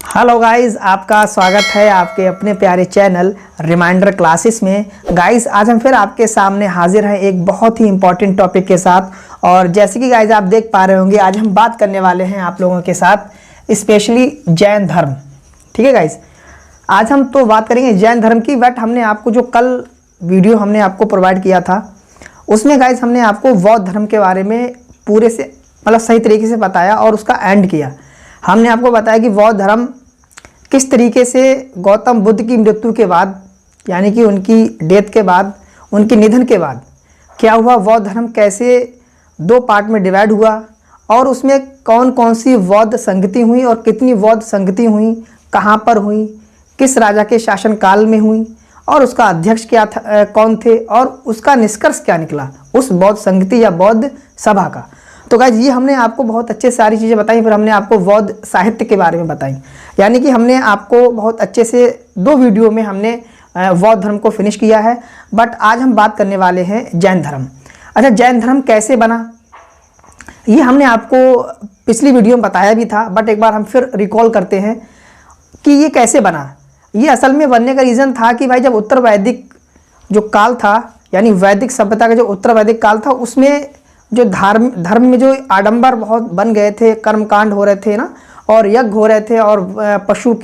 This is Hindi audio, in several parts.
हेलो गाइस, आपका स्वागत है आपके अपने प्यारे चैनल रिमाइंडर क्लासेस में। गाइस, आज हम फिर आपके सामने हाजिर हैं एक बहुत ही इंपॉर्टेंट टॉपिक के साथ। और जैसे कि गाइस आप देख पा रहे होंगे, आज हम बात करने वाले हैं आप लोगों के साथ स्पेशली जैन धर्म। ठीक है गाइस, आज हम तो बात करेंगे जैन धर्म की। बट हमने आपको जो कल वीडियो हमने आपको प्रोवाइड किया था, उसमें गाइस हमने आपको बौद्ध धर्म के बारे में पूरे से मतलब सही तरीके से बताया और उसका एंड किया। हमने आपको बताया कि बौद्ध धर्म किस तरीके से गौतम बुद्ध की मृत्यु के बाद, यानी कि उनकी डेथ के बाद, उनके निधन के बाद क्या हुआ, बौद्ध धर्म कैसे दो पार्ट में डिवाइड हुआ और उसमें कौन कौन सी बौद्ध संगति हुई और कितनी बौद्ध संगति हुई, कहाँ पर हुई, किस राजा के शासनकाल में हुई और उसका अध्यक्ष क्या था, कौन थे और उसका निष्कर्ष क्या निकला उस बौद्ध संगति या बौद्ध सभा का। तो गाइज ये हमने आपको बहुत अच्छे सारी चीज़ें बताई। फिर हमने आपको बौद्ध साहित्य के बारे में बताई, यानी कि हमने आपको बहुत अच्छे से दो वीडियो में हमने बौद्ध धर्म को फिनिश किया है। बट आज हम बात करने वाले हैं जैन धर्म। अच्छा, जैन धर्म कैसे बना ये हमने आपको पिछली वीडियो में बताया भी था, बट एक बार हम फिर रिकॉल करते हैं कि ये कैसे बना। ये असल में बनने का रीज़न था कि भाई जब उत्तर वैदिक जो काल था, यानी वैदिक सभ्यता का जो उत्तर वैदिक काल था, उसमें जो धर्म में जो आडंबर बहुत बन गए थे, कर्मकांड हो रहे थे ना, और यज्ञ हो रहे थे और पशुओं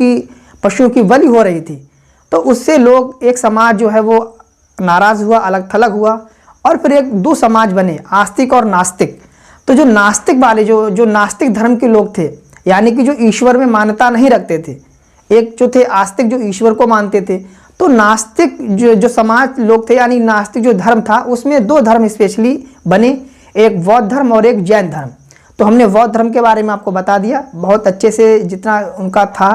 की बलि हो रही थी। तो उससे लोग, एक समाज जो है वो नाराज़ हुआ, अलग थलग हुआ और फिर एक दो समाज बने, आस्तिक और नास्तिक। तो जो नास्तिक वाले जो नास्तिक धर्म के लोग थे, यानी कि जो ईश्वर में मान्यता नहीं रखते थे, एक जो थे आस्तिक जो ईश्वर को मानते थे। तो नास्तिक जो समाज लोग थे, यानी नास्तिक जो धर्म था, उसमें दो धर्म स्पेशली बने, एक बौद्ध धर्म और एक जैन धर्म। तो हमने बौद्ध धर्म के बारे में आपको बता दिया बहुत अच्छे से, जितना उनका था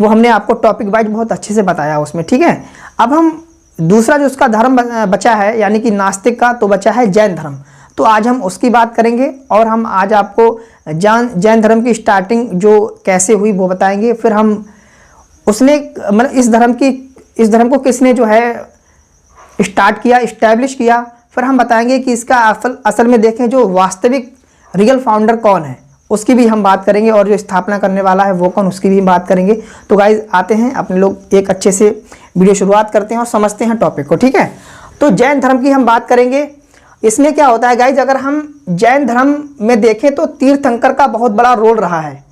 वो हमने आपको टॉपिक वाइज बहुत अच्छे से बताया उसमें। ठीक है, अब हम दूसरा जो उसका धर्म बचा है, यानी कि नास्तिक का, तो बचा है जैन धर्म। तो आज हम उसकी बात करेंगे और हम आज आपको जैन धर्म की स्टार्टिंग जो कैसे हुई वो बताएंगे। फिर हम उसने मतलब इस धर्म को किसने जो है स्टार्ट किया, इस्टेब्लिश किया। फिर हम बताएंगे कि इसका असल में देखें जो वास्तविक रियल फाउंडर कौन है, उसकी भी हम बात करेंगे, और जो स्थापना करने वाला है वो कौन, उसकी भी बात करेंगे। तो गाइज आते हैं अपने लोग एक अच्छे से वीडियो शुरुआत करते हैं और समझते हैं टॉपिक को। ठीक है, तो जैन धर्म की हम बात करेंगे। इसमें क्या होता है गाइज, अगर हम जैन धर्म में देखें तो तीर्थंकर का बहुत बड़ा रोल रहा है।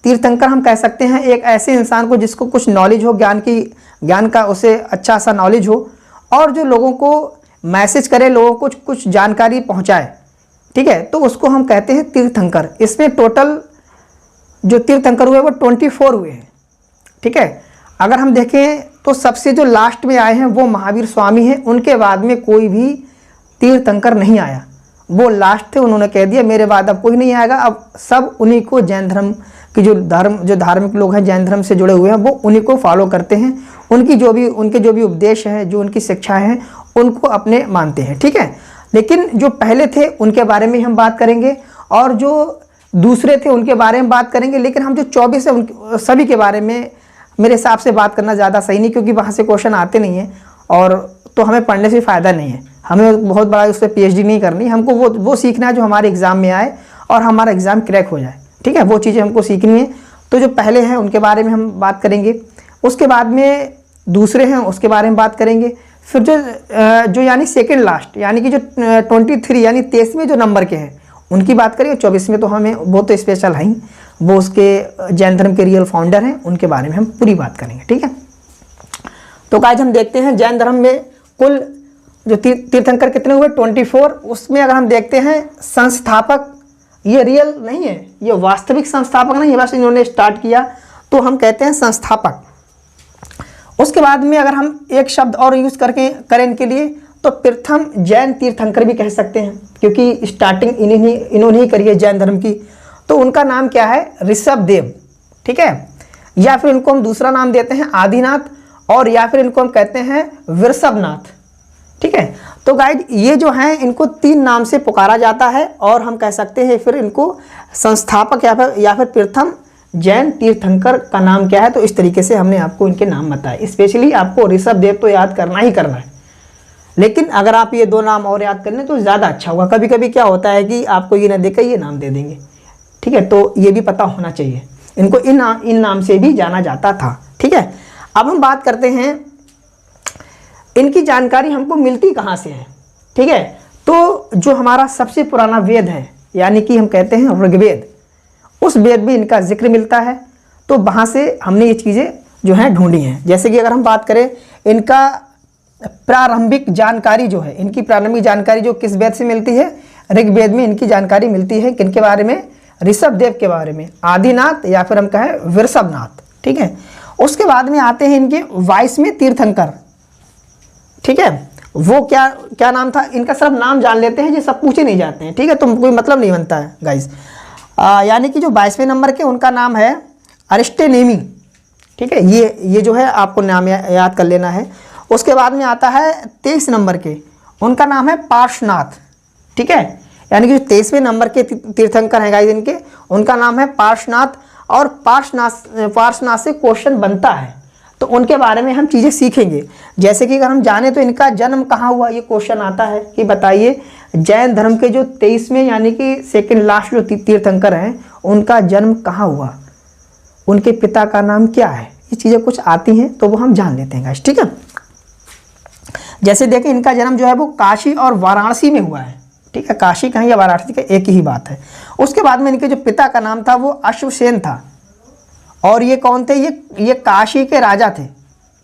तीर्थंकर हम कह सकते हैं एक ऐसे इंसान को जिसको कुछ नॉलेज हो, ज्ञान का उसे अच्छा सा नॉलेज हो, और जो लोगों को मैसेज करे, लोगों को कुछ जानकारी पहुंचाए। ठीक है, तो उसको हम कहते हैं तीर्थंकर। इसमें टोटल जो तीर्थंकर हुए वो 24 हुए हैं। ठीक है, अगर हम देखें तो सबसे जो लास्ट में आए हैं वो महावीर स्वामी हैं। उनके बाद में कोई भी तीर्थंकर नहीं आया, वो लास्ट थे। उन्होंने कह दिया मेरे बाद अब कोई नहीं आएगा, अब सब उन्हीं को जैन धर्म की जो धार्मिक लोग हैं, जैन धर्म से जुड़े हुए हैं, वो उन्हीं को फॉलो करते हैं। उनके जो भी उपदेश है, जो उनकी शिक्षा है, उनको अपने मानते हैं। ठीक है, लेकिन जो पहले थे उनके बारे में हम बात करेंगे और जो दूसरे थे उनके बारे में बात करेंगे। लेकिन हम जो 24 है उन सभी के बारे में मेरे हिसाब से बात करना ज़्यादा सही नहीं, क्योंकि वहाँ से क्वेश्चन आते नहीं हैं और तो हमें पढ़ने से फ़ायदा नहीं है। हमें बहुत बड़ा उस पर PhD नहीं करनी, हमको वो सीखना है जो हमारे एग्ज़ाम में आए और हमारा एग्ज़ाम क्रैक हो जाए। ठीक है, वो चीज़ें हमको सीखनी है। तो जो पहले हैं उनके बारे में हम बात करेंगे, उसके बाद में दूसरे हैं उसके बारे में बात करेंगे। फिर जो यानी सेकंड लास्ट, यानी कि जो 23 यानी 23वें जो नंबर के हैं उनकी बात करेंगे। 24वें तो हमें वो तो स्पेशल हैं, वो उसके जैन धर्म के रियल फाउंडर हैं, उनके बारे में हम पूरी बात करेंगे। ठीक है, तो आज हम देखते हैं जैन धर्म में कुल जो तीर्थंकर कितने हुए, 24। उसमें अगर हम देखते हैं संस्थापक, ये रियल नहीं है, ये वास्तविक संस्थापक नहीं है, बस इन्होंने स्टार्ट किया तो हम कहते हैं संस्थापक। उसके बाद में अगर हम एक शब्द और यूज़ करें इनके लिए, तो प्रथम जैन तीर्थंकर भी कह सकते हैं, क्योंकि स्टार्टिंग इन्होंने ही करी है जैन धर्म की। तो उनका नाम क्या है, ऋषभदेव। ठीक है, या फिर इनको हम दूसरा नाम देते हैं आदिनाथ, और या फिर इनको हम कहते हैं वृषभनाथ। ठीक है, तो गाइज ये जो हैं इनको 3 नाम से पुकारा जाता है, और हम कह सकते हैं फिर इनको संस्थापक या फिर प्रथम जैन तीर्थंकर का नाम क्या है। तो इस तरीके से हमने आपको इनके नाम बताए। स्पेशली आपको ऋषभदेव तो याद करना ही करना है, लेकिन अगर आप ये 2 नाम और याद कर लें तो ज़्यादा अच्छा होगा। कभी कभी क्या होता है कि आपको ये ना देकर ये नाम दे देंगे। ठीक है, तो ये भी पता होना चाहिए। इनको इन नाम से भी जाना जाता था। ठीक है, अब हम बात करते हैं इनकी जानकारी हमको मिलती कहाँ से है। ठीक है, तो जो हमारा सबसे पुराना वेद है, यानी कि हम कहते हैं ऋग्वेद, उस वेद में इनका जिक्र मिलता है। तो वहाँ से हमने ये चीज़ें जो हैं ढूंढी हैं। जैसे कि अगर हम बात करें इनका प्रारंभिक जानकारी जो है, इनकी प्रारंभिक जानकारी जो किस वेद से मिलती है, ऋग्वेद में इनकी जानकारी मिलती है किनके बारे में, ऋषभ देव के बारे में, आदिनाथ या फिर हम कहें वृषभनाथ। ठीक है, उसके बाद में आते हैं इनके 22वें तीर्थंकर। ठीक है, वो क्या नाम था इनका, सिर्फ नाम जान लेते हैं, ये सब पूछे नहीं जाते हैं। ठीक है, तो कोई मतलब नहीं बनता है गाइस। यानी कि जो 22वें नंबर के उनका नाम है अरिस्टेनेमी। ठीक है, ये जो है आपको नाम याद कर लेना है। उसके बाद में आता है 23 नंबर के, उनका नाम है पार्श्वनाथ। ठीक है, यानी कि 23वें नंबर के तीर्थंकर हैं गाइस इनके, उनका नाम है पार्श्वनाथ। और पार्श्वनाथ से क्वेश्चन बनता है, तो उनके बारे में हम चीज़ें सीखेंगे। जैसे कि अगर हम जाने तो इनका जन्म कहाँ हुआ, ये क्वेश्चन आता है कि बताइए जैन धर्म के जो 23वें यानी कि सेकंड लास्ट जो तीर्थंकर हैं, उनका जन्म कहाँ हुआ, उनके पिता का नाम क्या है, ये चीज़ें कुछ आती हैं तो वो हम जान लेते हैं गाइस। ठीक है, जैसे देखें इनका जन्म जो है वो काशी और वाराणसी में हुआ है। ठीक है, काशी कहीं या वाराणसी का एक ही बात है। उसके बाद में इनके जो पिता का नाम था वो अश्वसेन था, और ये कौन थे, ये काशी के राजा थे।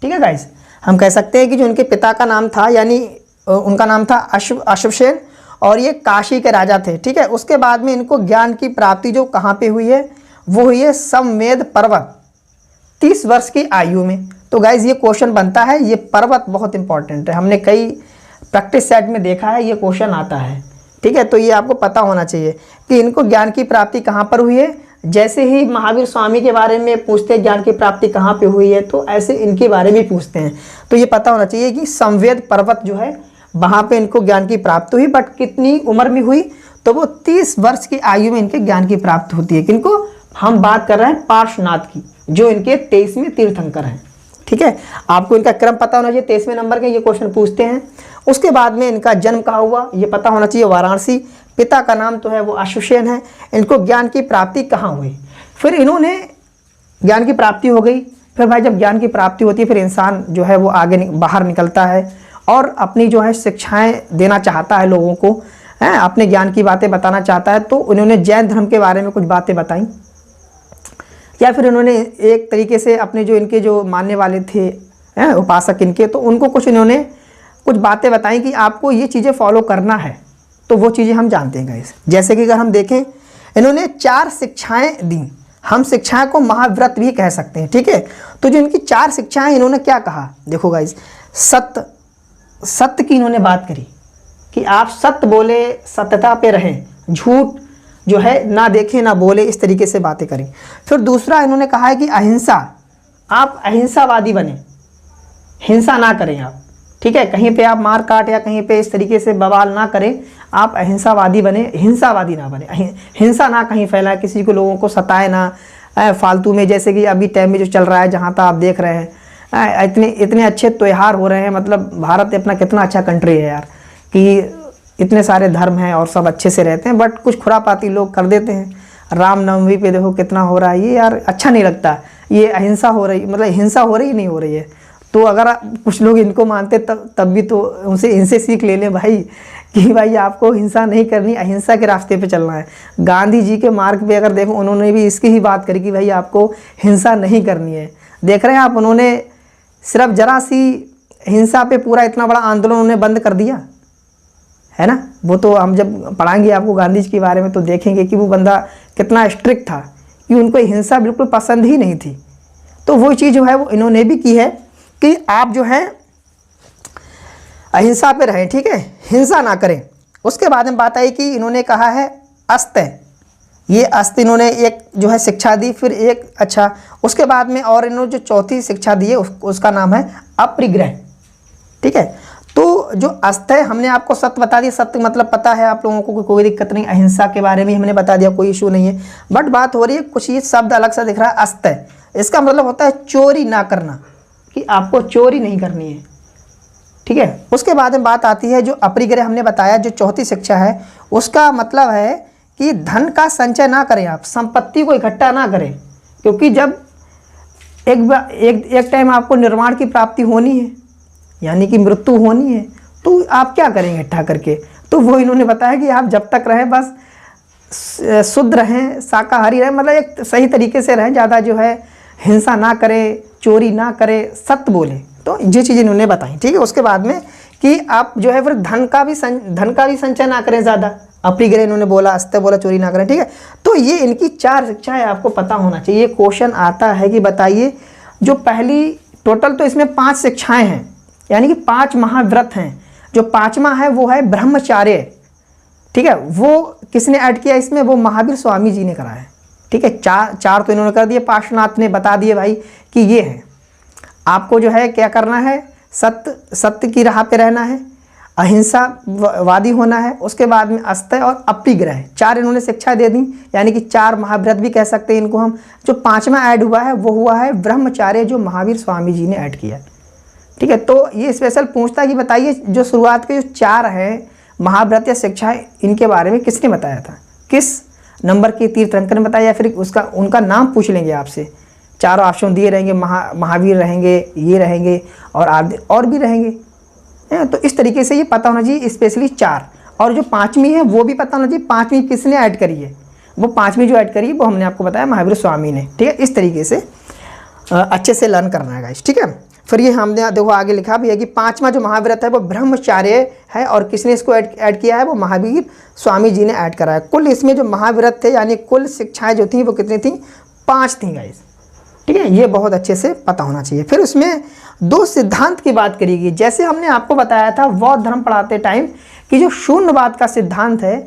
ठीक है गाइस, हम कह सकते हैं कि जो उनके पिता का नाम था यानी उनका नाम था अश्वसेन, और ये काशी के राजा थे। ठीक है, उसके बाद में इनको ज्ञान की प्राप्ति जो कहाँ पे हुई है, वो हुई है समवेद पर्वत 30 वर्ष की आयु में। तो गाइज ये क्वेश्चन बनता है, ये पर्वत बहुत इंपॉर्टेंट है, हमने कई प्रैक्टिस सेट में देखा है ये क्वेश्चन आता है। ठीक है, तो ये आपको पता होना चाहिए कि इनको ज्ञान की प्राप्ति कहाँ पर हुई है। जैसे ही महावीर स्वामी के बारे में पूछते हैं ज्ञान की प्राप्ति कहाँ पे हुई है, तो ऐसे इनके बारे में पूछते हैं। तो ये पता होना चाहिए कि समवेद पर्वत जो है वहाँ पे इनको ज्ञान की प्राप्ति हुई, बट कितनी उम्र में हुई, तो वो 30 वर्ष की आयु में इनके ज्ञान की प्राप्ति होती है। किनको हम बात कर रहे हैं, पार्श्वनाथ की, जो इनके 23वें तीर्थंकर हैं। ठीक है, आपको इनका क्रम पता होना चाहिए, 23वें नंबर के ये क्वेश्चन पूछते हैं। उसके बाद में इनका जन्म कहाँ हुआ ये पता होना चाहिए, वाराणसी। पिता का नाम तो है वो अश्वसेन है। इनको ज्ञान की प्राप्ति कहाँ हुई, फिर इन्होंने ज्ञान की प्राप्ति हो गई। फिर भाई जब ज्ञान की प्राप्ति होती है फिर इंसान जो है वो आगे बाहर निकलता है और अपनी जो है शिक्षाएं देना चाहता है लोगों को, है अपने ज्ञान की बातें बताना चाहता है। तो उन्होंने जैन धर्म के बारे में कुछ बातें बताई, या फिर उन्होंने एक तरीके से अपने जो इनके जो मानने वाले थे उपासक इनके, तो उनको कुछ इन्होंने कुछ बातें बताई कि आपको ये चीज़ें फॉलो करना है। तो वो चीज़ें हम जानते हैं गाइस। जैसे कि अगर हम देखें, इन्होंने 4 शिक्षाएं दी, हम शिक्षाएं को महाव्रत भी कह सकते हैं। ठीक है, तो जो इनकी 4 शिक्षाएं, इन्होंने क्या कहा देखो गाइस, सत्य की इन्होंने बात करी कि आप सत्य बोले, सत्यता पे रहें, झूठ जो है ना देखें ना बोले, इस तरीके से बातें करें। फिर दूसरा इन्होंने कहा है कि अहिंसा, आप अहिंसावादी बने, हिंसा ना करें आप। ठीक है, कहीं पे आप मार काट या कहीं पे इस तरीके से बवाल ना करें, आप अहिंसावादी बने, हिंसावादी ना बने, हिंसा ना कहीं फैलाए, किसी को लोगों को सताए ना फालतू में। जैसे कि अभी टाइम में जो चल रहा है, जहाँ तक आप देख रहे हैं इतने अच्छे त्यौहार हो रहे हैं, मतलब भारत अपना कितना अच्छा कंट्री है यार, कि इतने सारे धर्म हैं और सब अच्छे से रहते हैं, बट कुछ खुरापाती लोग कर देते हैं। रामनवमी पे देखो कितना हो रहा है, ये यार अच्छा नहीं लगता। ये अहिंसा हो रही, मतलब हिंसा हो रही नहीं हो रही है। तो अगर कुछ लोग इनको मानते तब भी तो इनसे सीख ले लें भाई, कि भाई आपको हिंसा नहीं करनी, अहिंसा के रास्ते पे चलना है। गांधी जी के मार्ग पे अगर देखो, उन्होंने भी इसकी ही बात करी कि भाई आपको हिंसा नहीं करनी है। देख रहे हैं आप, उन्होंने सिर्फ जरा सी हिंसा पे पूरा इतना बड़ा आंदोलन उन्होंने बंद कर दिया है ना। वो तो हम जब पढ़ाएंगे आपको गांधी जी के बारे में तो देखेंगे कि वो बंदा कितना स्ट्रिक्ट था, कि उनको हिंसा बिल्कुल पसंद ही नहीं थी। तो वो चीज़ जो है वो इन्होंने भी की है कि आप जो है अहिंसा पे रहें। ठीक है, हिंसा ना करें। उसके बाद में बात आई कि इन्होंने कहा है अस्त्य, ये अस्त्य इन्होंने एक जो है शिक्षा दी। फिर एक अच्छा, उसके बाद में और इन्होंने जो चौथी शिक्षा दी है उसका नाम है अपरिग्रह। ठीक है, तो जो अस्त्य है, हमने आपको सत्य बता दिया, सत्य मतलब पता है आप लोगों को, कोई दिक्कत नहीं। अहिंसा के बारे में हमने बता दिया, कोई इशू नहीं है। बट बात हो रही है, कुछ ये शब्द अलग सा दिख रहा है, अस्त्य, इसका मतलब होता है चोरी ना करना, कि आपको चोरी नहीं करनी है। ठीक है, उसके बाद में बात आती है जो अपरिग्रह हमने बताया, जो चौथी शिक्षा है, उसका मतलब है कि धन का संचय ना करें, आप संपत्ति को इकट्ठा ना करें, क्योंकि जब एक टाइम आपको निर्वाण की प्राप्ति होनी है, यानी कि मृत्यु होनी है, तो आप क्या करेंगे इकट्ठा करके। तो वो इन्होंने बताया कि आप जब तक रहें बस शुद्ध रहें, शाकाहारी रहें, मतलब एक सही तरीके से रहें, ज़्यादा जो है हिंसा ना करें, चोरी ना करें, सत्य बोलें। तो ये चीज़ इन्होंने बताई, ठीक है। उसके बाद में कि आप जो है फिर धन का भी संचय ना करें ज़्यादा, अपरिग्रह इन्होंने बोला, अस्त्य बोला, चोरी ना करें, ठीक है। तो ये इनकी 4 शिक्षाएं आपको पता होना चाहिए। क्वेश्चन आता है कि बताइए जो पहली, टोटल तो इसमें 5 शिक्षाएं हैं, यानी कि 5 महाव्रत हैं। जो 5वां है वो है ब्रह्मचार्य, ठीक है। वो किसने ऐड किया इसमें, वो महावीर स्वामी जी ने करा है, ठीक है। चार तो इन्होंने कर दिए, पार्श्वनाथ ने बता दिए भाई कि ये है। आपको जो है क्या करना है, सत्य की राह पे रहना है, अहिंसा वादी होना है, उसके बाद में अस्त्य और अपरिग्रह, 4 इन्होंने शिक्षा दे दी, यानी कि 4 महाव्रत भी कह सकते हैं इनको हम। जो 5वां ऐड हुआ है वो हुआ है ब्रह्मचार्य, जो महावीर स्वामी जी ने ऐड किया, ठीक है। तो ये स्पेशल पूछता है कि बताइए जो शुरुआत के जो 4 हैं महाव्रत या शिक्षाएं, इनके बारे में किसने बताया था, किस नंबर के तीर्थंकर ने बताया, या फिर उनका नाम पूछ लेंगे आपसे। 4 ऑप्शन दिए रहेंगे, महावीर रहेंगे, ये रहेंगे और भी रहेंगे। तो इस तरीके से ये पता होना चाहिए, स्पेशली 4। और जो 5वीं है वो भी पता होना चाहिए, 5वीं किसने ऐड करी है। वो 5वीं जो ऐड करी है वो हमने आपको बताया महावीर स्वामी ने, ठीक है। इस तरीके से अच्छे से लर्न करना है गाइस, ठीक है। फिर ये हमने देखो आगे लिखा भी है कि 5वां जो महाव्रत है वो ब्रह्मचार्य है, और किसने इसको ऐड किया है, वो महावीर स्वामी जी ने ऐड करा है। कुल इसमें जो महाव्रत थे, यानी कुल शिक्षाएं जो थी वो कितनी थी, 5 थी गाइस, ठीक है। ये बहुत अच्छे से पता होना चाहिए। फिर उसमें 2 सिद्धांत की बात करेगी, जैसे हमने आपको बताया था बौद्ध धर्म पढ़ाते टाइम कि जो शून्यवाद का सिद्धांत है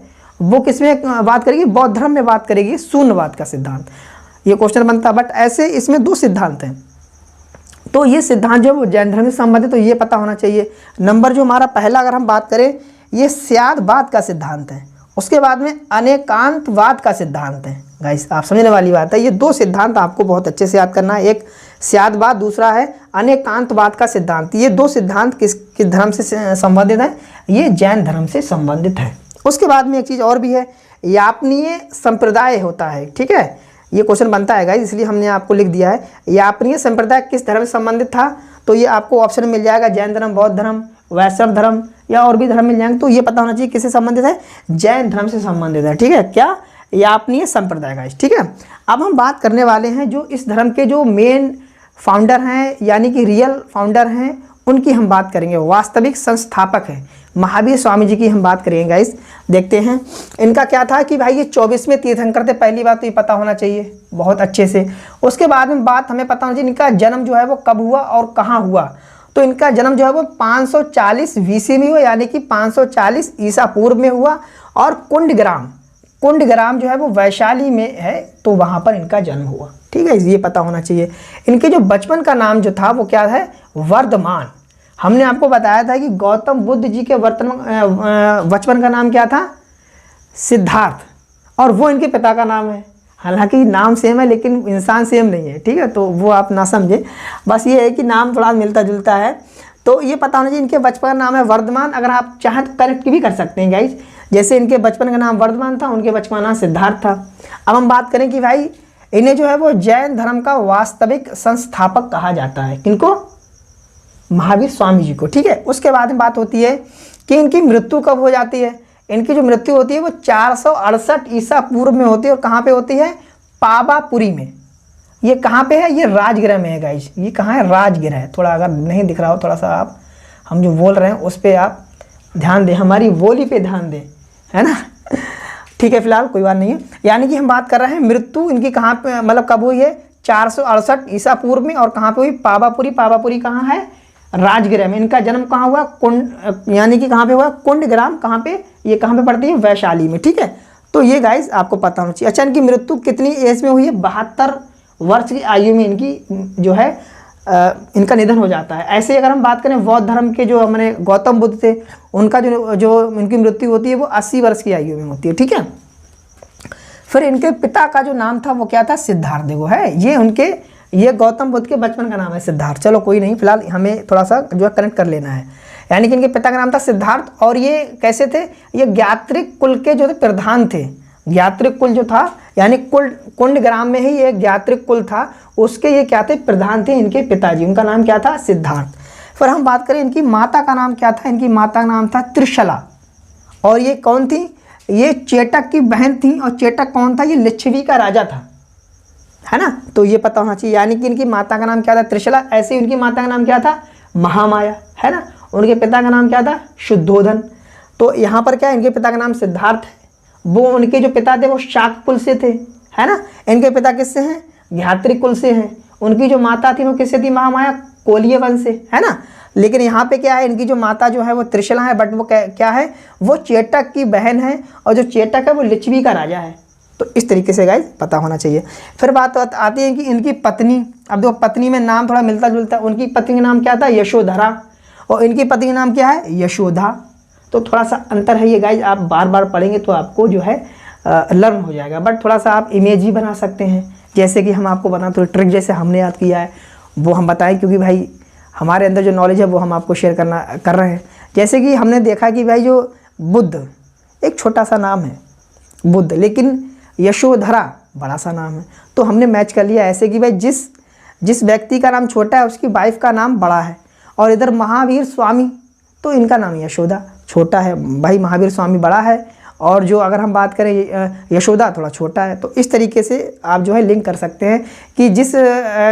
वो किसमें बात करेगी, बौद्ध धर्म में बात करेगी शून्यवाद का सिद्धांत। ये क्वेश्चन बनता है, बट ऐसे इसमें 2 सिद्धांत हैं। तो ये सिद्धांत जो है वो जैन धर्म से संबंधित, तो ये पता होना चाहिए। नंबर जो हमारा पहला अगर हम बात करें, ये स्यादवाद का सिद्धांत है। उसके बाद में अनेकांतवाद का सिद्धांत है। गाइस आप समझने वाली बात है, ये 2 सिद्धांत आपको बहुत अच्छे से याद करना है, एक स्यादवाद, दूसरा है अनेकांतवाद का सिद्धांत। ये 2 सिद्धांत किस धर्म से संबंधित है, ये जैन धर्म से संबंधित है। उसके बाद में एक चीज़ और भी है, यापनीय संप्रदाय होता है, ठीक है। ये क्वेश्चन बनता है गाइस, इसलिए हमने आपको लिख दिया है। यापनीय संप्रदाय किस धर्म से संबंधित था, तो ये आपको ऑप्शन मिल जाएगा, जैन धर्म, बौद्ध धर्म, वैष्णव धर्म या और भी धर्म मिल जाएंगे। तो ये पता होना चाहिए किससे संबंधित है, जैन धर्म से संबंधित है, ठीक है। क्या, यापनीय संप्रदाय गाइस, ठीक है। अब हम बात करने वाले हैं जो इस धर्म के जो मेन फाउंडर हैं, यानी कि रियल फाउंडर हैं, उनकी हम बात करेंगे, वास्तविक संस्थापक हैं, महावीर स्वामी जी की हम बात करेंगे गाइस। देखते हैं इनका क्या था कि भाई ये 24वें तीर्थंकर थे, पहली बात तो ये पता होना चाहिए बहुत अच्छे से। उसके बाद में बात हमें पता होना चाहिए इनका जन्म जो है वो कब हुआ और कहाँ हुआ। तो इनका जन्म जो है वो 540 BC में हुआ, यानी कि 540 ईसा पूर्व में हुआ, और कुंडग्राम जो है वो वैशाली में है, तो वहाँ पर इनका जन्म हुआ, ठीक है। ये पता होना चाहिए। इनके जो बचपन का नाम जो था वो क्या है, वर्धमान। हमने आपको बताया था कि गौतम बुद्ध जी के बचपन का नाम क्या था, सिद्धार्थ, और वो इनके पिता का नाम है। हालांकि नाम सेम है लेकिन इंसान सेम नहीं है, ठीक है। तो वो आप ना समझे, बस ये है कि नाम थोड़ा मिलता जुलता है। तो ये पता होना चाहिए इनके बचपन का नाम है वर्धमान। अगर आप चाहें तो करेक्ट भी कर सकते हैं गाइज, जैसे इनके बचपन का नाम वर्धमान था, उनके बचपन का नाम सिद्धार्थ था। अब हम बात करें कि भाई इन्हें जो है वो जैन धर्म का वास्तविक संस्थापक कहा जाता है, किनको, महावीर स्वामी जी को, ठीक है। उसके बाद में बात होती है कि इनकी मृत्यु कब हो जाती है। इनकी जो मृत्यु होती है वो 468 ईसा पूर्व में होती है, और कहाँ पे होती है, पावापुरी में। ये कहाँ पे है, ये राजगृह में है गाइज। ये कहाँ है, राजगृह है। थोड़ा अगर नहीं दिख रहा हो, थोड़ा सा आप हम जो बोल रहे हैं उस पर आप ध्यान दें, हमारी बोली पे ध्यान दें, है ना, ठीक है। फिलहाल कोई बात नहीं है। यानी कि हम बात कर रहे हैं मृत्यु इनकी कहाँ पे, मतलब कब हुई है, 468 ईसा पूर्व में, और कहाँ पे हुई, पावापुरी। पावापुरी कहाँ है, राजगृह में। इनका जन्म कहाँ हुआ, यानी कि कहाँ पे हुआ, कुंडग्राम। कहाँ पे, ये कहाँ पे पड़ती है, वैशाली में, ठीक है। तो ये गाइस आपको पता होना चाहिए। अच्छा, इनकी मृत्यु कितनी एज में हुई है, 72 वर्ष की आयु में इनकी जो है इनका निधन हो जाता है। ऐसे अगर हम बात करें बौद्ध धर्म के जो हमारे गौतम बुद्ध थे, उनका जो इनकी मृत्यु होती है वो 80 वर्ष की आयु में होती है, ठीक है। फिर इनके पिता का जो नाम था वो क्या था, सिद्धार्थ। देखो है ये गौतम बुद्ध के बचपन का नाम है सिद्धार्थ। चलो कोई नहीं, फिलहाल हमें थोड़ा सा जो है कनेक्ट कर लेना है। यानी कि इनके पिता का नाम था सिद्धार्थ, और ये कैसे थे, ये ज्ञात्रिक कुल के जो थे प्रधान थे। ज्ञात्रिक कुल जो था यानी कुंड ग्राम में ही एक ज्ञात्रिक कुल था, उसके ये क्या थे, प्रधान थे इनके पिताजी, उनका नाम क्या था, सिद्धार्थ। फिर हम बात करें इनकी माता का नाम क्या था, इनकी माता का नाम था त्रिशला। और ये कौन थी, ये चेटक की बहन थी। और चेटक कौन था, ये लिच्छवी का राजा था, है ना, तो ये पता होना चाहिए। यानी कि इनकी माता का नाम क्या था, त्रिशला। ऐसे ही उनकी माता का नाम क्या था, महामाया, है ना। उनके पिता का नाम क्या था, शुद्धोधन। तो यहाँ पर क्या है, इनके पिता का नाम सिद्धार्थ है। वो उनके जो पिता थे वो शाक कुल से थे, है ना। इनके पिता किससे हैं, ज्ञात्री कुल से हैं। उनकी जो माता थी वो किससे थी, महामाया, कोलीय वंश से, है ना। लेकिन यहाँ पे क्या है, इनकी जो माता जो है वो त्रिशला है, बट वो क्या है, वो चेटक की बहन है। और जो चेटक है वो लिच्छवी का राजा है। तो इस तरीके से गाइस पता होना चाहिए। फिर बात आती है कि इनकी पत्नी, अब देखो पत्नी में नाम थोड़ा मिलता जुलता है। उनकी पत्नी का नाम क्या था, यशोधरा। और इनकी पत्नी का नाम क्या है, यशोदा। तो थोड़ा सा अंतर है ये गाइज, आप बार बार पढ़ेंगे तो आपको जो है लर्न हो जाएगा। बट थोड़ा सा आप इमेज ही बना सकते हैं, जैसे कि हम आपको बताएं तो ट्रिक जैसे हमने याद किया है वो हम बताएं, क्योंकि भाई हमारे अंदर जो नॉलेज है वो हम आपको शेयर कर रहे हैं। जैसे कि हमने देखा कि भाई जो बुद्ध एक छोटा सा नाम है बुद्ध, लेकिन यशोधरा बड़ा सा नाम है। तो हमने मैच कर लिया ऐसे कि भाई जिस व्यक्ति का नाम छोटा है उसकी वाइफ का नाम बड़ा है। और इधर महावीर स्वामी, तो इनका नाम यशोदा छोटा है, भाई महावीर स्वामी बड़ा है। और जो अगर हम बात करें यशोदा थोड़ा छोटा है। तो इस तरीके से आप जो है लिंक कर सकते हैं कि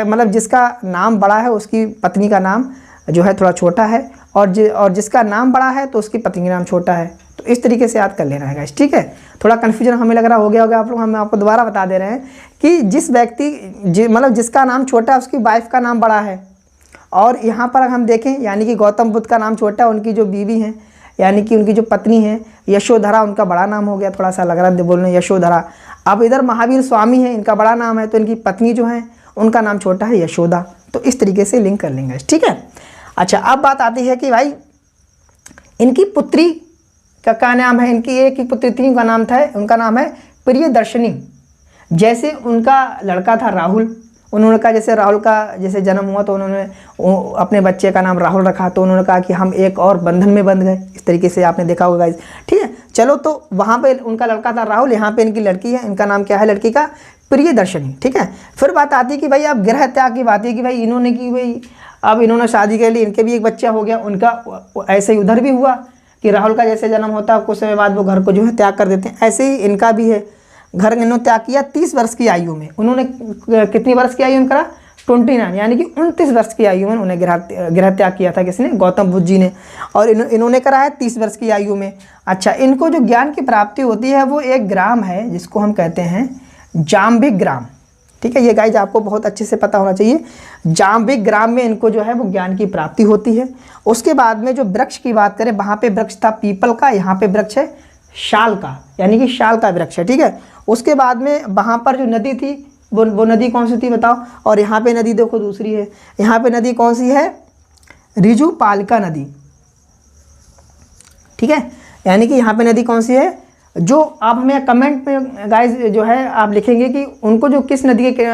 मतलब जिसका नाम बड़ा है उसकी पत्नी का नाम जो है थोड़ा छोटा है, और जिसका नाम बड़ा है तो उसकी पत्नी का नाम छोटा है। तो इस तरीके से याद कर लेना है गाइस, ठीक है। थोड़ा कन्फ्यूजन हमें लग रहा हो गया होगा आप लोग, हम आपको दोबारा बता दे रहे हैं कि जिस व्यक्ति मतलब जिसका नाम छोटा है उसकी वाइफ का नाम बड़ा है। और यहाँ पर हम देखें यानी कि गौतम बुद्ध का नाम छोटा है, उनकी जो बीवी हैं यानी कि उनकी जो पत्नी है यशोधरा, उनका बड़ा नाम हो गया, थोड़ा सा लग रहा है बोलने यशोधरा। अब इधर महावीर स्वामी है, इनका बड़ा नाम है, तो इनकी पत्नी जो है उनका नाम छोटा है, यशोदा। तो इस तरीके से लिंक कर लेंगे, ठीक है। अच्छा, अब बात आती है कि भाई इनकी पुत्री का क्या नाम है, इनकी एक ही पुत्री थी, उनका नाम है प्रियदर्शनी। जैसे उनका लड़का था राहुल, उन्होंने कहा जैसे राहुल का जैसे जन्म हुआ तो उन्होंने अपने बच्चे का नाम राहुल रखा, तो उन्होंने कहा कि हम एक और बंधन में बंध गए। इस तरीके से आपने देखा होगा गाइस, ठीक है। चलो, तो वहाँ पे उनका लड़का था राहुल, यहाँ पे इनकी लड़की है, इनका नाम क्या है लड़की का, प्रियदर्शनी, ठीक है। फिर बात आती है कि भाई अब गृह त्याग की बात है कि भाई इन्होंने की भाई अब इन्होंने शादी कर ली, इनके भी एक बच्चा हो गया, उनका ऐसे ही उधर भी हुआ कि राहुल का जैसे जन्म होता है कुछ समय बाद वो घर को जो है त्याग कर देते हैं, ऐसे ही इनका भी है। घर इन्होंने त्याग किया 30 वर्ष की आयु में। उन्होंने कितनी वर्ष की आयु में करा, 29, यानी कि 29 वर्ष की आयु में उन्हें गृह त्याग किया था, किसने, गौतम बुद्ध जी ने। और इन्होंने करा है 30 वर्ष की आयु में। अच्छा, इनको जो ज्ञान की प्राप्ति होती है वो एक ग्राम है जिसको हम कहते हैं जाम्बिक ग्राम, ठीक है। ये गाइज आपको बहुत अच्छे से पता होना चाहिए। जाम्बिक ग्राम में इनको जो है वो ज्ञान की प्राप्ति होती है। उसके बाद में जो वृक्ष की बात करें, वहाँ पे वृक्ष था पीपल का, यहाँ पे वृक्ष है शाल का, यानी कि शाल का वृक्ष है, ठीक है। उसके बाद में वहाँ पर जो नदी थी वो नदी कौन सी थी बताओ। और यहाँ पे नदी देखो दूसरी है, यहाँ पे नदी कौन सी है, ऋजुपालिका नदी, ठीक है। यानी कि यहाँ पे नदी कौन सी है, जो आप हमें कमेंट में गाइस जो है आप लिखेंगे कि उनको जो किस नदी के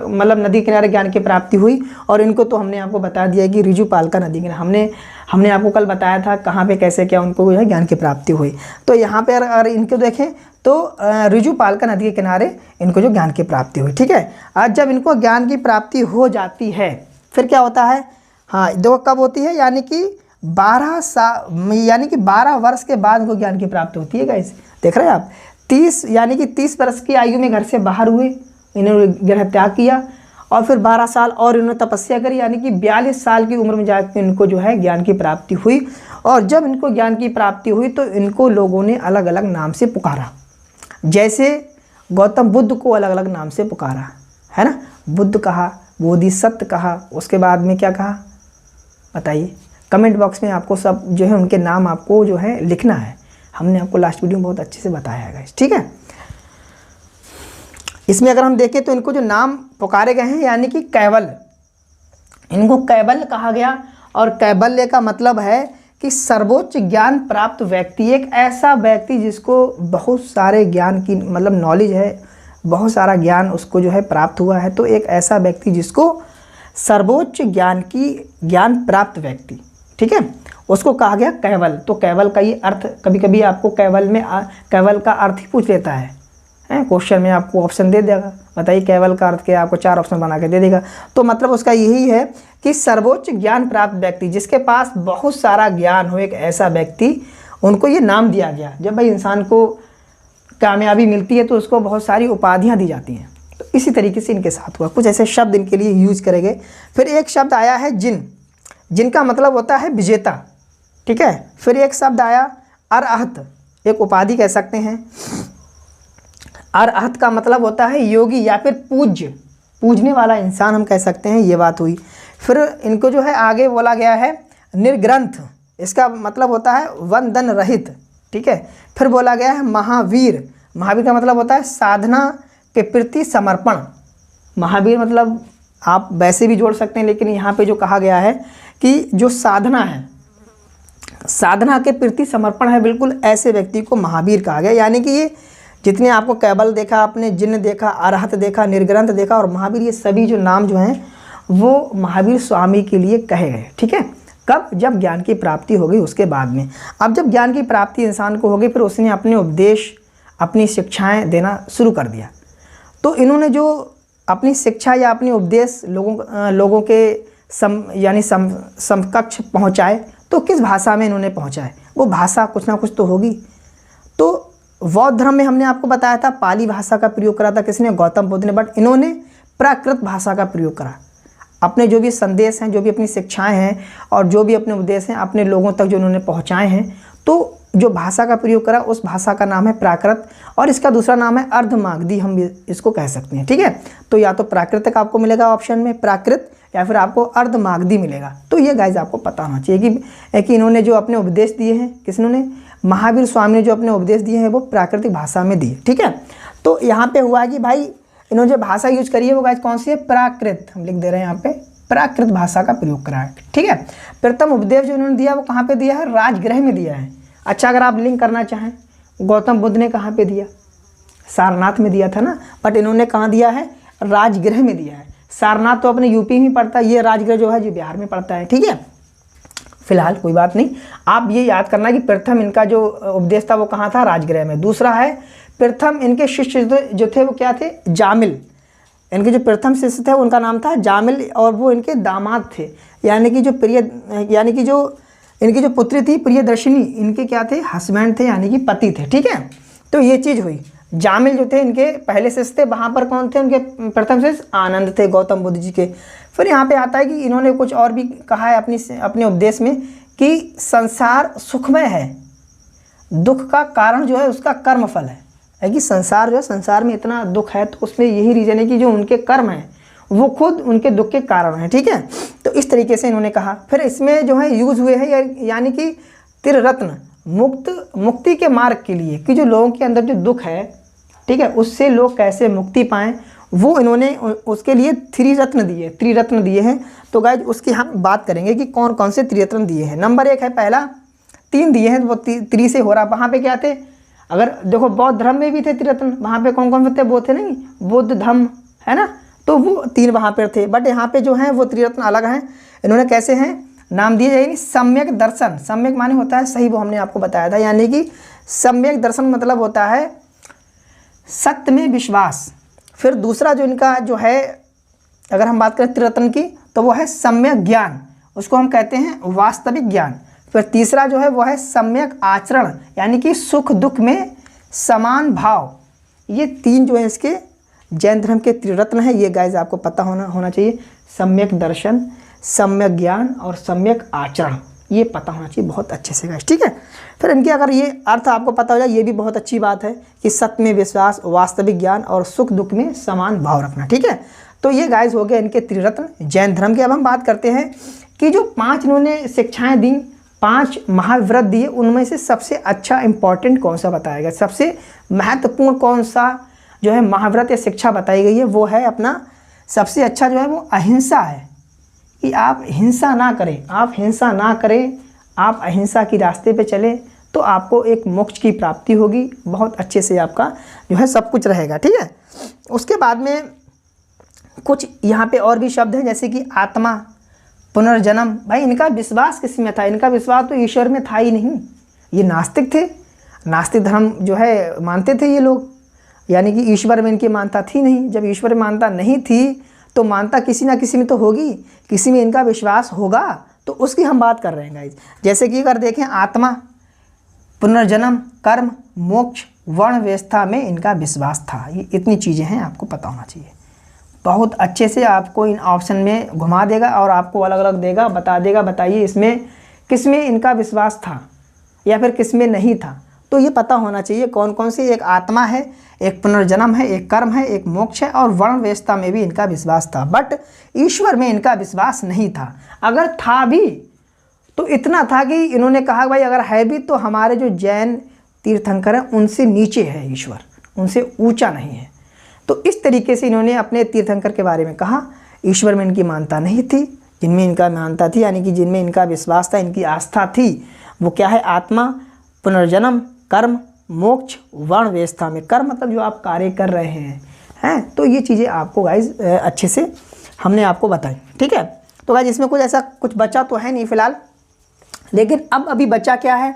मतलब नदी किनारे ज्ञान की प्राप्ति हुई। और इनको तो हमने आपको बता दिया कि ऋजुपालिका नदी के हमने आपको कल बताया था कहाँ पे कैसे क्या उनको जो है ज्ञान की प्राप्ति हुई। तो यहाँ पे अगर इनको देखें तो ऋजुपालिका नदी के किनारे इनको जो ज्ञान की प्राप्ति हुई, ठीक है। आज जब इनको ज्ञान की प्राप्ति हो जाती है फिर क्या होता है, हाँ देखो कब होती है, यानी कि 12 वर्ष के बाद इनको ज्ञान की प्राप्ति होती है गाइस। देख रहे हैं आप, 30 वर्ष की आयु में घर से बाहर हुए, इन्होंने गृह त्याग किया। और फिर 12 साल और इन्होंने तपस्या करी, यानी कि 42 साल की उम्र में जाकर इनको जो है ज्ञान की प्राप्ति हुई। और जब इनको ज्ञान की प्राप्ति हुई तो इनको लोगों ने अलग अलग नाम से पुकारा। जैसे गौतम बुद्ध को अलग अलग नाम से पुकारा, है ना, बुद्ध कहा, बोधिसत्व कहा, उसके बाद में क्या कहा बताइए। कमेंट बॉक्स में आपको सब जो है उनके नाम आपको जो है लिखना है। हमने आपको लास्ट वीडियो में बहुत अच्छे से बताया है गाइस, ठीक है। इसमें अगर हम देखें तो इनको जो नाम पुकारे गए हैं यानी कि कैवल, इनको कैवल कहा गया। और कैवल्य का मतलब है कि सर्वोच्च ज्ञान प्राप्त व्यक्ति, एक ऐसा व्यक्ति जिसको बहुत सारे ज्ञान की मतलब नॉलेज है, बहुत सारा ज्ञान उसको जो है प्राप्त हुआ है। तो एक ऐसा व्यक्ति जिसको सर्वोच्च ज्ञान प्राप्त व्यक्ति, ठीक है, उसको कहा गया कैवल। तो कैवल का ये अर्थ, कभी कभी आपको कैवल का अर्थ ही पूछ लेता है, है, क्वेश्चन में आपको ऑप्शन दे देगा, बताइए केवल का अर्थ क्या, आपको 4 ऑप्शन बना के दे देगा। तो मतलब उसका यही है कि सर्वोच्च ज्ञान प्राप्त व्यक्ति, जिसके पास बहुत सारा ज्ञान हो, एक ऐसा व्यक्ति, उनको ये नाम दिया गया। जब भाई इंसान को कामयाबी मिलती है तो उसको बहुत सारी उपाधियाँ दी जाती हैं। तो इसी तरीके से इनके साथ हुआ, कुछ ऐसे शब्द इनके लिए यूज करेंगे। फिर एक शब्द आया है जिन, जिनका मतलब होता है विजेता, ठीक है। फिर एक शब्द आया अरहत, एक उपाधि कह सकते हैं। अरहत का मतलब होता है योगी या फिर पूज्य, पूजने वाला इंसान हम कह सकते हैं, ये बात हुई। फिर इनको जो है आगे बोला गया है निर्ग्रंथ, इसका मतलब होता है वंदन रहित, ठीक है। फिर बोला गया है महावीर, महावीर का मतलब होता है साधना के प्रति समर्पण। महावीर मतलब आप वैसे भी जोड़ सकते हैं, लेकिन यहाँ पे जो कहा गया है कि जो साधना है, साधना के प्रति समर्पण है, बिल्कुल ऐसे व्यक्ति को महावीर कहा गया। यानी कि ये जितने आपको कैबल देखा, आपने जिन्न देखा, अरहत देखा, निर्ग्रंथ देखा और महावीर, ये सभी जो नाम जो हैं वो महावीर स्वामी के लिए कहे गए, ठीक है। कब? जब ज्ञान की प्राप्ति हो गई उसके बाद में। अब जब ज्ञान की प्राप्ति इंसान को हो गई, फिर उसने अपने उपदेश, अपनी शिक्षाएं देना शुरू कर दिया। तो इन्होंने जो अपनी शिक्षा या अपनी उपदेश लोगों के समकक्ष पहुंचाए, तो किस भाषा में इन्होंने पहुंचाए? वो भाषा कुछ ना कुछ तो होगी। तो बौद्ध धर्म में हमने आपको बताया था पाली भाषा का प्रयोग करा था किसने? गौतम बुद्ध ने। बट इन्होंने प्राकृत भाषा का प्रयोग करा। अपने जो भी संदेश हैं, जो भी अपनी शिक्षाएं हैं और जो भी अपने उपदेश हैं अपने लोगों तक जो उन्होंने पहुंचाए हैं, तो जो भाषा का प्रयोग करा उस भाषा का नाम है प्राकृत, और इसका दूसरा नाम है अर्धमागधी, हम इसको कह सकते हैं, ठीक है। तो या तो प्राकृतिक आपको मिलेगा ऑप्शन में प्राकृत, या फिर आपको अर्धमागधी मिलेगा। तो ये गाइज आपको पता होना चाहिए कि इन्होंने जो अपने उपदेश दिए हैं, किसने? महावीर स्वामी ने जो अपने उपदेश दिए हैं वो प्राकृतिक भाषा में दिए, ठीक है। तो यहाँ पे हुआ है कि भाई इन्होंने जो भाषा यूज करी है वो गाइज कौन सी है? प्राकृत, हम लिख दे रहे हैं यहाँ पे, प्राकृत भाषा का प्रयोग करा है, ठीक है। प्रथम उपदेश जो इन्होंने दिया वो कहाँ पे दिया है? राजगृह में दिया है। अच्छा, अगर आप लिंक करना चाहें, गौतम बुद्ध ने कहाँ पे दिया? सारनाथ में दिया था ना, बट इन्होंने कहाँ दिया है? राजगृह में दिया है। सारनाथ तो अपने यूपी में पड़ता है, ये राजगृह जो है जो बिहार में पड़ता है, ठीक है। फिलहाल कोई बात नहीं, आप ये याद करना कि प्रथम इनका जो उपदेश था वो कहाँ था? राजगृह में। दूसरा है प्रथम इनके शिष्य जो थे वो क्या थे? जामिल। इनके जो प्रथम शिष्य थे उनका नाम था जामिल, और वो इनके दामाद थे, यानी कि जो इनकी जो पुत्री थी प्रियदर्शिनी, इनके क्या थे? हस्बैंड थे, यानी कि पति थे, ठीक है। तो ये चीज़ हुई। जामिल जो थे इनके पहले शिष्य थे, वहाँ पर कौन थे? उनके प्रथम शिष्य आनंद थे, गौतम बुद्ध जी के। फिर यहाँ पे आता है कि इन्होंने कुछ और भी कहा है अपने उपदेश में कि संसार सुखमय है, दुख का कारण जो है उसका कर्म फल है कि संसार जो है, संसार में इतना दुख है तो उसमें यही रीज़न है कि जो उनके कर्म हैं वो खुद उनके दुख के कारण हैं, ठीक है। तो इस तरीके से इन्होंने कहा। फिर इसमें जो है यूज़ हुए हैं यानी कि त्रिरत्न, मुक्ति के मार्ग के लिए, कि जो लोगों के अंदर जो दुख है, ठीक है, उससे लोग कैसे मुक्ति पाएँ, वो इन्होंने उसके लिए त्रिरत्न दिए हैं। तो गाइज उसकी हम बात करेंगे कि कौन कौन से त्रिरत्न दिए हैं। नंबर 1 है, पहला 3 दिए हैं, वो त्रि से हो रहा। वहाँ पे क्या थे? अगर देखो बौद्ध धर्म में भी थे त्रिरत्न, वहाँ पे कौन कौन थे? वो थे नहीं, बुद्ध धम्म, है ना, तो वो 3 वहाँ पर थे। बट यहाँ पे जो हैं वो त्रिरत्न अलग हैं। इन्होंने कैसे हैं नाम दिए जाएंगे? सम्यक दर्शन, सम्यक माने होता है सही, वो हमने आपको बताया था, यानी कि सम्यक दर्शन मतलब होता है सत्य में विश्वास। फिर दूसरा जो इनका जो है, अगर हम बात करें त्रिरत्न की, तो वो है सम्यक ज्ञान, उसको हम कहते हैं वास्तविक ज्ञान। फिर तीसरा जो है वो है सम्यक आचरण, यानी कि सुख दुख में समान भाव। ये 3 जो है इसके जैन धर्म के त्रिरत्न है। ये गाइज आपको पता होना चाहिए। सम्यक दर्शन, सम्यक ज्ञान और सम्यक आचरण, ये पता होना चाहिए बहुत अच्छे से गाइज, ठीक है। फिर इनके अगर ये अर्थ आपको पता हो जाए, ये भी बहुत अच्छी बात है कि सत्य में विश्वास, वास्तविक ज्ञान और सुख दुख में समान भाव रखना, ठीक है। तो ये गाइज हो गए इनके त्रिरत्न जैन धर्म के। अब हम बात करते हैं कि जो 5 इन्होंने शिक्षाएं दी, 5 महाव्रत दिए, उनमें से सबसे अच्छा इंपॉर्टेंट कौन सा बताया गया? सबसे महत्वपूर्ण कौन सा जो है महाव्रत या शिक्षा बताई गई है? वो है अपना सबसे अच्छा जो है वो अहिंसा है, कि आप हिंसा ना करें, आप अहिंसा की रास्ते पे चलें, तो आपको एक मोक्ष की प्राप्ति होगी, बहुत अच्छे से आपका जो है सब कुछ रहेगा, ठीक है। उसके बाद में कुछ यहाँ पे और भी शब्द हैं, जैसे कि आत्मा, पुनर्जन्म। भाई इनका विश्वास किस में था? इनका विश्वास तो ईश्वर में था ही नहीं, ये नास्तिक थे, नास्तिक धर्म जो है मानते थे ये लोग। यानी कि ईश्वर में इनकी मानता थी नहीं। जब ईश्वर में मानता नहीं थी तो मानता किसी ना किसी में तो होगी, किसी में इनका विश्वास होगा, तो उसकी हम बात कर रहे हैं गाइज। जैसे कि अगर देखें आत्मा, पुनर्जन्म, कर्म, मोक्ष, वर्ण व्यवस्था में इनका विश्वास था। ये इतनी चीज़ें हैं, आपको पता होना चाहिए। बहुत अच्छे से आपको इन ऑप्शन में घुमा देगा और आपको अलग अलग देगा, बता देगा बताइए इसमें किस में इनका विश्वास था या फिर किस में नहीं था। तो ये पता होना चाहिए कौन कौन सी, एक आत्मा है, एक पुनर्जन्म है, एक कर्म है, एक मोक्ष है, और वर्ण व्यवस्था में भी इनका विश्वास था। बट ईश्वर में इनका विश्वास नहीं था। अगर था भी तो इतना था कि इन्होंने कहा भाई अगर है भी तो हमारे जो जैन तीर्थंकर हैं उनसे नीचे है ईश्वर, उनसे ऊंचा नहीं है। तो इस तरीके से इन्होंने अपने तीर्थंकर के बारे में कहा। ईश्वर में इनकी मानता नहीं थी, जिनमें इनका मानता थी यानी कि जिनमें इनका विश्वास था, इनकी आस्था थी, वो क्या है? आत्मा, पुनर्जन्म, कर्म, मोक्ष, वर्ण व्यवस्था में। कर्म मतलब जो आप कार्य कर रहे हैं। तो ये चीज़ें आपको गाइज अच्छे से हमने आपको बताई, ठीक है। तो गाइज इसमें कुछ ऐसा कुछ बचा तो है नहीं फिलहाल, लेकिन अब अभी बचा क्या है?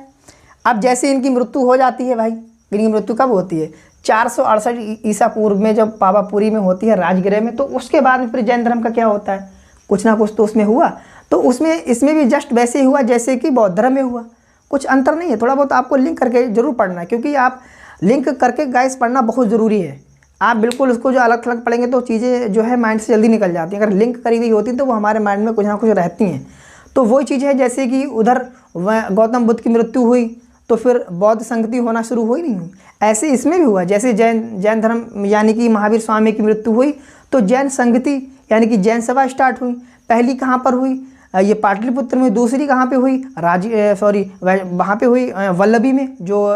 अब जैसे इनकी मृत्यु हो जाती है भाई, इनकी मृत्यु कब होती है? 468 ईसा पूर्व में जब पावापुरी में होती है राजगृह में। तो उसके बाद में फिर जैन धर्म का क्या होता है? कुछ ना कुछ तो उसमें हुआ। तो उसमें इसमें भी जस्ट वैसे ही हुआ जैसे कि बौद्ध धर्म में हुआ, कुछ अंतर नहीं है। थोड़ा बहुत आपको लिंक करके जरूर पढ़ना है, क्योंकि आप लिंक करके गाइस पढ़ना बहुत ज़रूरी है। आप बिल्कुल उसको जो अलग थलग पढ़ेंगे तो चीज़ें जो है माइंड से जल्दी निकल जाती हैं। अगर लिंक करी हुई होती तो वो हमारे माइंड में कुछ ना कुछ रहती हैं। तो वही चीज़ है जैसे कि उधर गौतम बुद्ध की मृत्यु हुई तो फिर बौद्ध संगति होना शुरू हुई नहीं हुई, ऐसे इसमें भी हुआ। जैसे जैन धर्म यानी कि महावीर स्वामी की मृत्यु हुई तो जैन संगति यानी कि जैन सभा स्टार्ट हुई। पहली कहाँ पर हुई? ये पाटलिपुत्र में। दूसरी कहाँ पे हुई? वहाँ पे हुई वल्लभी में, जो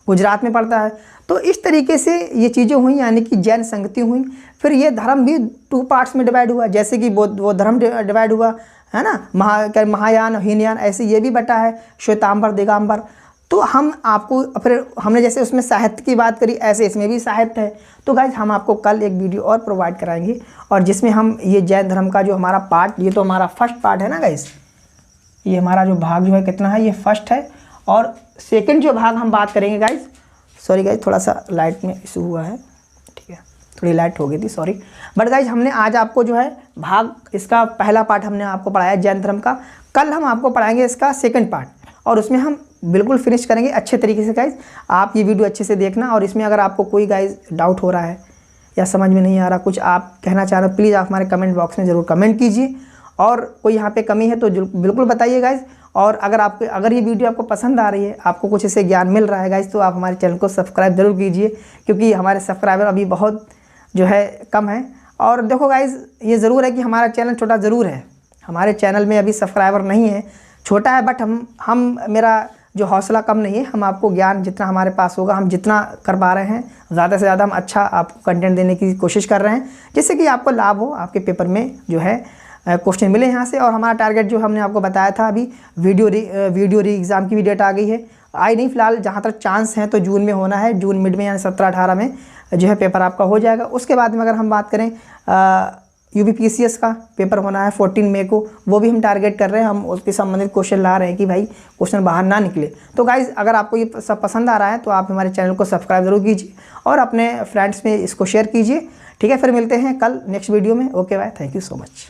गुजरात में पड़ता है। तो इस तरीके से ये चीज़ें हुई यानी कि जैन संगति हुई। फिर ये धर्म भी 2 पार्ट्स में डिवाइड हुआ, जैसे कि वो धर्म डिवाइड हुआ है ना, महायान, हीनयान, ऐसे ये भी बटा है, श्वेतांबर, दिगंबर। तो हम आपको फिर हमने जैसे उसमें साहित्य की बात करी, ऐसे इसमें भी साहित्य है। तो गाइज हम आपको कल एक वीडियो और प्रोवाइड कराएंगे, और जिसमें हम ये जैन धर्म का जो हमारा पार्ट, ये तो हमारा फर्स्ट पार्ट है ना गाइज, ये हमारा जो भाग जो है कितना है, ये फर्स्ट है। और सेकंड जो भाग हम बात करेंगे गाइज, सॉरी गाइज थोड़ा सा लाइट में इशू हुआ है, ठीक है, थोड़ी लाइट हो गई थी, सॉरी। बट गाइज हमने आज आपको जो है भाग, इसका पहला पार्ट हमने आपको पढ़ाया जैन धर्म का। कल हम आपको पढ़ाएंगे इसका सेकंड पार्ट, और उसमें हम बिल्कुल फिनिश करेंगे अच्छे तरीके से। गाइज आप ये वीडियो अच्छे से देखना, और इसमें अगर आपको कोई गाइज डाउट हो रहा है या समझ में नहीं आ रहा, कुछ आप कहना चाह रहे हो, प्लीज़ आप हमारे कमेंट बॉक्स में ज़रूर कमेंट कीजिए। और कोई यहाँ पे कमी है तो बिल्कुल बताइए गाइज। और अगर ये वीडियो आपको पसंद आ रही है, आपको कुछ इससे ज्ञान मिल रहा है गाइज, तो आप हमारे चैनल को सब्सक्राइब जरूर कीजिए, क्योंकि हमारे सब्सक्राइबर अभी बहुत जो है कम है। और देखो गाइज ये ज़रूर है कि हमारा चैनल छोटा ज़रूर है, हमारे चैनल में अभी सब्सक्राइबर नहीं है, छोटा है, बट हम मेरा जो हौसला कम नहीं है। हम आपको ज्ञान जितना हमारे पास होगा, हम जितना कर पा रहे हैं, ज़्यादा से ज़्यादा हम अच्छा आपको कंटेंट देने की कोशिश कर रहे हैं, जिससे कि आपको लाभ हो, आपके पेपर में जो है क्वेश्चन मिले यहाँ से। और हमारा टारगेट जो हमने आपको बताया था, अभी वीडियो री एग्ज़ाम की भी डेट आ गई है, आई नहीं फिलहाल, जहाँ तक चांस है तो जून में होना है, जून मिड में यानी 17-18 में जो है पेपर आपका हो जाएगा। उसके बाद में अगर हम बात करें UPPCS का पेपर होना है 14 मई को, वो भी हम टारगेट कर रहे हैं, हम उसके संबंधित क्वेश्चन ला रहे हैं कि भाई क्वेश्चन बाहर ना निकले। तो गाइज अगर आपको ये सब पसंद आ रहा है तो आप हमारे चैनल को सब्सक्राइब जरूर कीजिए और अपने फ्रेंड्स में इसको शेयर कीजिए, ठीक है। फिर मिलते हैं कल नेक्स्ट वीडियो में। Okay bye, thank you so much.